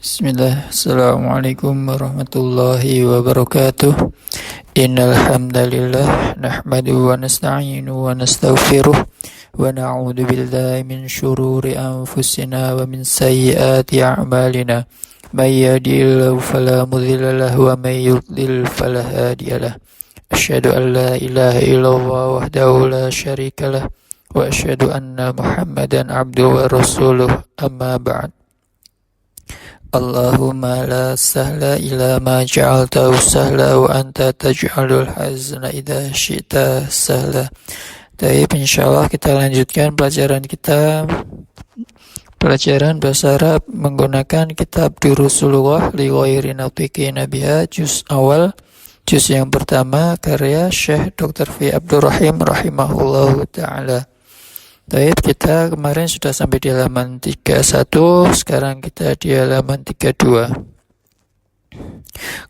Bismillah, Assalamualaikum warahmatullahi wabarakatuh. Innal hamdalillah nahmaduhu wa nasta'inuhu wa nastaghfiruh wa na'udzu billahi min syururi anfusina wa min sayyiati a'malina. May yahdihillahu fala mudilla lahu wa may yudlil fala hadiya lahu. Asyhadu an la ilaha illallah wahdahu la syarika lah wa asyhadu anna Muhammadan abduhu wa rasuluh. Amma ba'd. Allahumma la sahla illa ma ja'altahu sahla wa anta taj'alul hazna idza syi'ta sahla. Baik, insyaallah kita lanjutkan pelajaran bahasa Arab menggunakan kitab Durusulullah li ghairi natiqin biha juz awal, juz yang pertama karya Syekh Dr. Fi Abdurrahim rahimahullahu taala. Baik, kita kemarin sudah sampai di halaman 31, sekarang kita di halaman 32.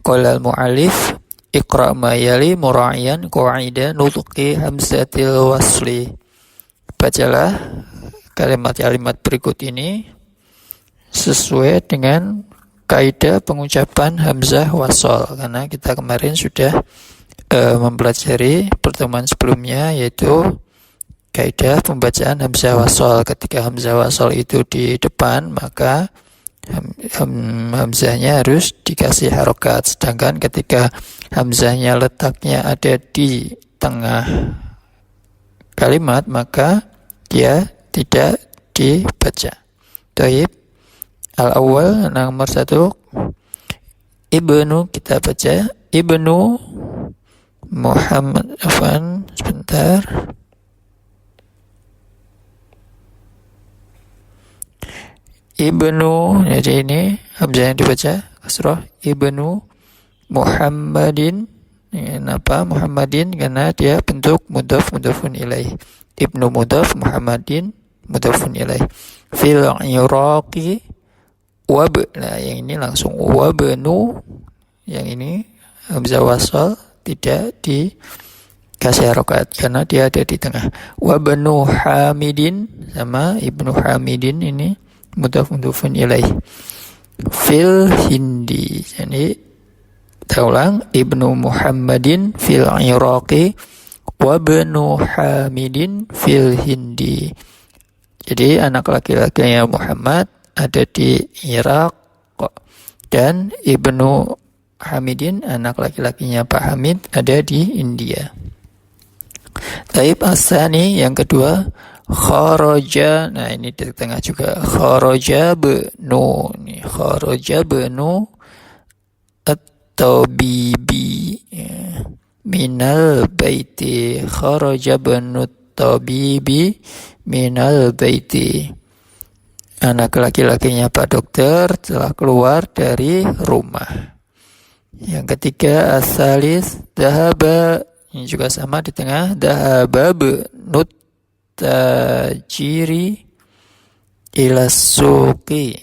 Qala al-mu'allif iqra' ma yali mura'iyan qa'ida nutqi hamzatil wasli. Bacalah kalimat-kalimat berikut ini sesuai dengan kaidah pengucapan hamzah wasal, karena kita kemarin sudah mempelajari pertemuan sebelumnya yaitu kaidah pembacaan hamzah wasal. Ketika hamzah wasal itu di depan, maka hamzahnya harus dikasih harokat. Sedangkan ketika hamzahnya letaknya ada di tengah kalimat, maka dia tidak dibaca. Taib. Al-awwal, nomor 1. Ibnu, kita baca Ibnu Muhammad. Sebentar. Ibnu, jadi ini hamzah yang dibaca kasrah. Ibnu Muhammadin. Kenapa Muhammadin? Karena dia bentuk mudhaf mudhafun ilaih. Ibnu mudhaf, Muhammadin mudhafun ilaih. Fil iraqi wab. Nah, yang ini langsung wabnu. Yang ini hamzah wasal tidak dikasih harokat karena dia ada di tengah. Wabnu Hamidin, sama Ibnu Hamidin ini mudhaf mudhafun ilaih. Fil hindi, jadi kita ulang, Ibnu Muhammadin fil iraqi wa ibnu Hamidin fil hindi. Jadi anak laki-lakinya Muhammad ada di Irak dan Ibnu Hamidin anak laki-lakinya Pak Hamid ada di India. Taib asani, yang kedua, kharaja. Nah, ini di tengah juga. Kharaja benu. Ini kharaja benu at-tabibi. Minal baiti. Kharaja benu at-tabibi minal baiti. Anak laki-lakinya Pak Dokter telah keluar dari rumah. Yang ketiga, asalis dahaba. Ini juga sama di tengah. Dahaba benut tajiri ila suqi.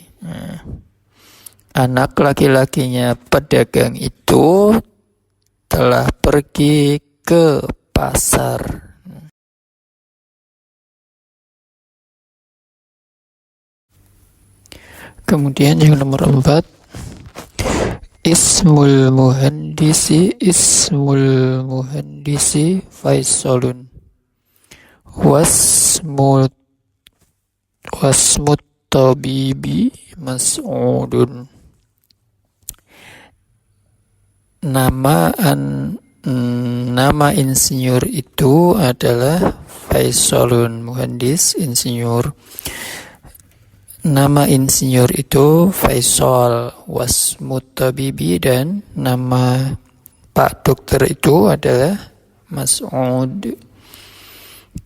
Anak laki-lakinya pedagang itu telah pergi ke pasar. Kemudian yang nomor 4, Ismul muhandisi Faisalun. Wasmut tabibi Mas'udun. Nama insinyur itu adalah Faisalun, muhandis, insinyur. Nama insinyur itu Faisal. Wasmut tabibi, dan nama Pak Dokter itu adalah Mas'ud.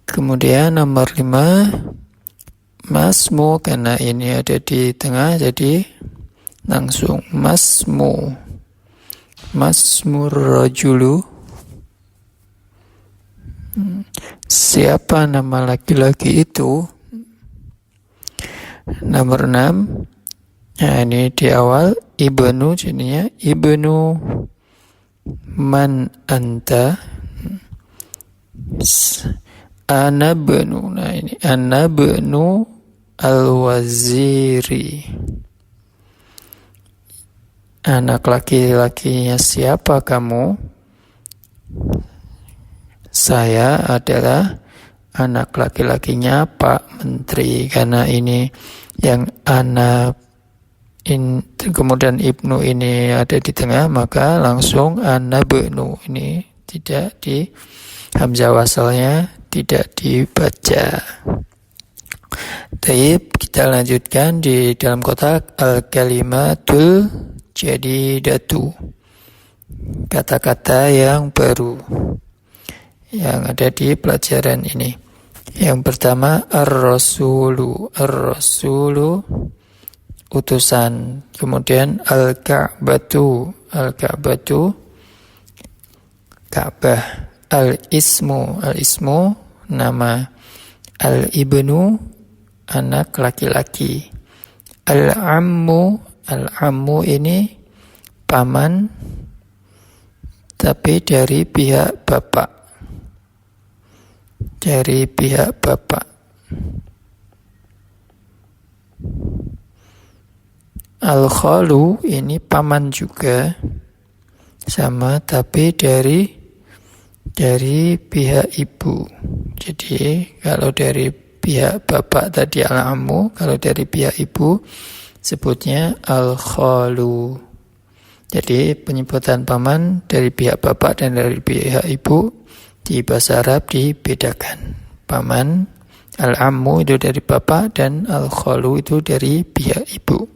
Kemudian nomor 5, masmu, karena ini ada di tengah jadi langsung masmu. Masmur rajulu. Siapa nama laki-laki itu? Nomor 6. Nah, ini di awal Ibnu, jadinya Ibnu man anta. Ana benu. Nah, ini ana benu al-waziri. anak laki-lakinya siapa kamu? Saya adalah anak laki-lakinya Pak Menteri. Karena ini yang anak kemudian ibnu ini ada di tengah, maka langsung ana benu ini tidak di hamzah wasalnya tidak dibaca. Taib, kita lanjutkan di dalam kotak al-kalimatul jadidatu, kata-kata yang baru yang ada di pelajaran ini. Yang pertama ar-rasulu, ar-rasulu utusan. Kemudian al-ka'batu, al-ka'batu Ka'bah. Al-ismu, al-ismu nama. Al-ibnu anak laki-laki. Al-ammu, al-ammu ini paman tapi dari pihak bapak. Dari pihak bapak. Al-khalu ini paman juga sama tapi dari pihak ibu. Jadi kalau dari pihak bapak tadi al-ammu, kalau dari pihak ibu sebutnya al-khalu. Jadi penyebutan paman dari pihak bapak dan dari pihak ibu di bahasa Arab dibedakan. Paman al-ammu itu dari bapak dan al-khalu itu dari pihak ibu,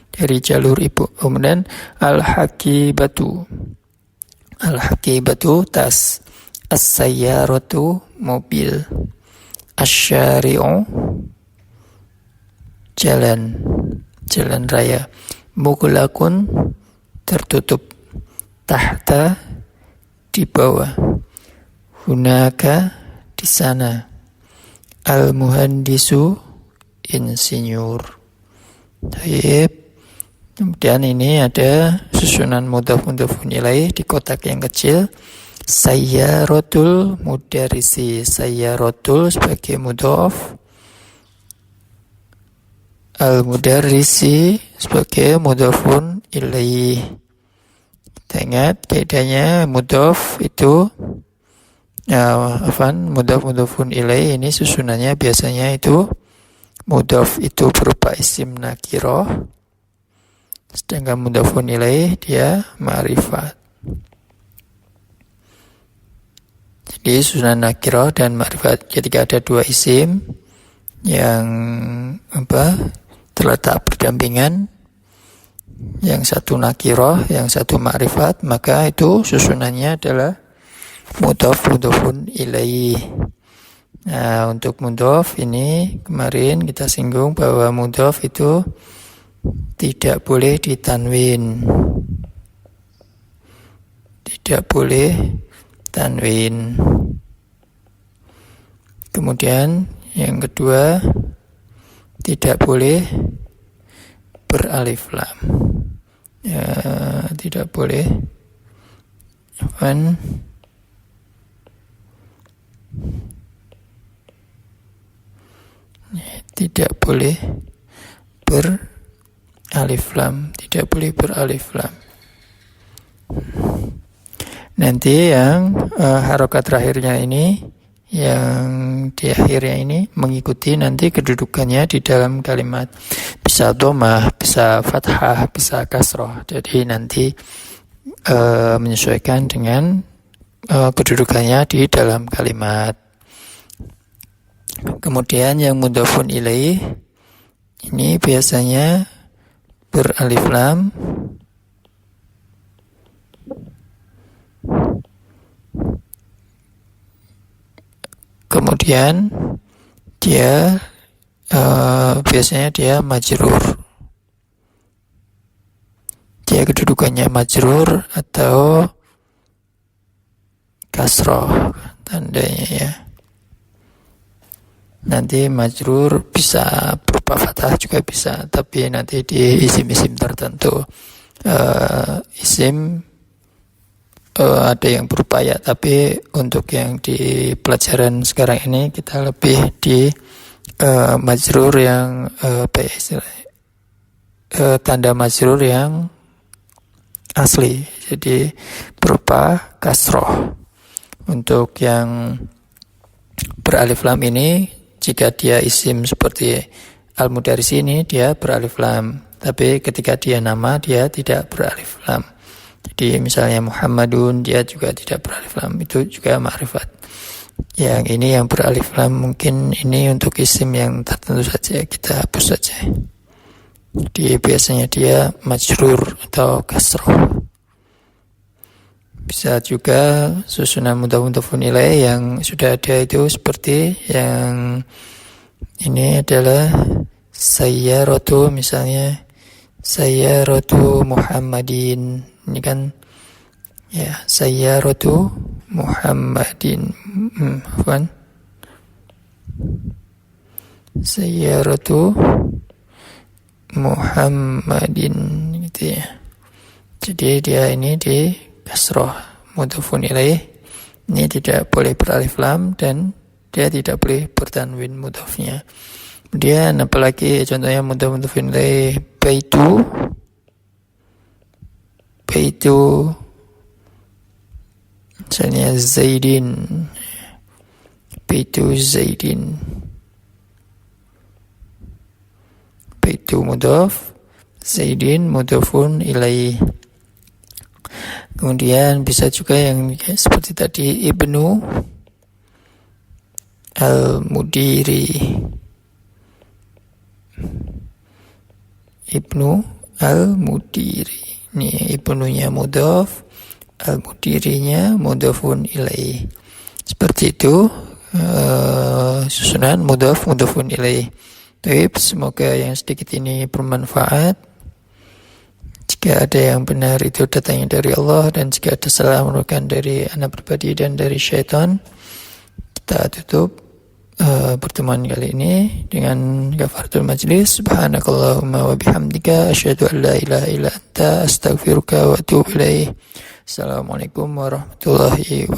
dari jalur ibu. Kemudian al-hakibatu, al-hakibatu tas. As-sayyaratu mobil. Asy-syari'u jalan raya. Mughlaqun tertutup. Tahta di bawah. Hunaka di sana. Al-muhandisu insinyur. Baik. Kemudian ini ada susunan mudhaf-mudhafun ilaih di kotak yang kecil. Sayyaratul mudarrisi, sayyaratul sebagai mudhaf, al-mudarrisi sebagai mudhafun ilaih. Kita ingat kaidahnya mudhaf itu mudhaf-mudhafun ilaih ini susunannya biasanya itu mudhaf itu berupa isim nakirah, sedangkan mudhafun ilaih dia ma'rifat. Jadi susunan nakirah dan ma'rifat ketika ada dua isim yang terletak berdampingan, yang satu nakirah, yang satu ma'rifat, maka itu susunannya adalah mudhaf-mudhafun ilaih. Nah, untuk mudhaf ini kemarin kita singgung bahwa mudhaf itu tidak boleh ditanwin. Tidak boleh tanwin. Kemudian yang kedua, tidak boleh beralif lam. Tidak boleh tidak boleh beralif lam. Tidak boleh beralif lam. Nanti yang harokat terakhirnya ini, yang di akhirnya ini mengikuti nanti kedudukannya di dalam kalimat. Bisa dhammah, bisa fathah, bisa kasrah. Jadi nanti menyesuaikan dengan kedudukannya di dalam kalimat. Kemudian yang mudhafun ilaih ini biasanya beralif lam. Kemudian dia biasanya dia majrur. Dia kedudukannya majrur atau kasroh tandanya ya. Nanti majrur bisa berupa fathah juga bisa, tapi nanti di isim-isim tertentu. Isim ada yang berupa ya, tapi untuk yang di pelajaran sekarang ini kita lebih di majrur yang tanda majrur yang asli, jadi berupa kasroh. Untuk yang beralif lam ini, jika dia isim seperti al-mudaris ini, dia beralif lam. Tapi ketika dia nama, dia tidak beralif lam. Jadi misalnya Muhammadun, dia juga tidak beralif lam. Itu juga ma'rifat. Yang ini yang beralif lam, mungkin ini untuk isim yang tertentu saja, kita hapus saja. Jadi biasanya dia majrur atau kasroh. Bisa juga susunan mudhaf-mudhafun ilaih yang sudah ada itu, seperti yang ini adalah sayyaratu, misalnya sayyaratu Muhammadin. Ini kan ya sayyaratu Muhammadin. Sayyaratu Muhammadin gitu ya. Jadi dia ini di kasroh mudhafun ilaih, ini tidak boleh beralif lam dan dia tidak boleh bertanwin mudhafnya. Kemudian apalagi contohnya mudhafun ilaih, baitu misalnya Zaidin, baitu Zaidin, baitu mudhaf, Zaidin mudhafun ilaih. Kemudian bisa juga yang seperti tadi, Ibnu al-Mudiri, Ibnu al-Mudiri. Ini ibnunya mudhaf, al-Mudirinya mudhafun ilaih. Seperti itu susunan mudhaf mudhafun ilaih. Baik, semoga yang sedikit ini bermanfaat. Jika ada yang benar itu datangnya dari Allah, dan jika ada salah merupakan dari anak pribadi dan dari syaitan. Kita tutup pertemuan kali ini dengan kafaratul majlis. Subhanakallahumma wa bihamdika asyhadu an la ilaha illa anta astaghfiruka wa atubu ilaik. Assalamualaikum warahmatullahi wabarakatuh.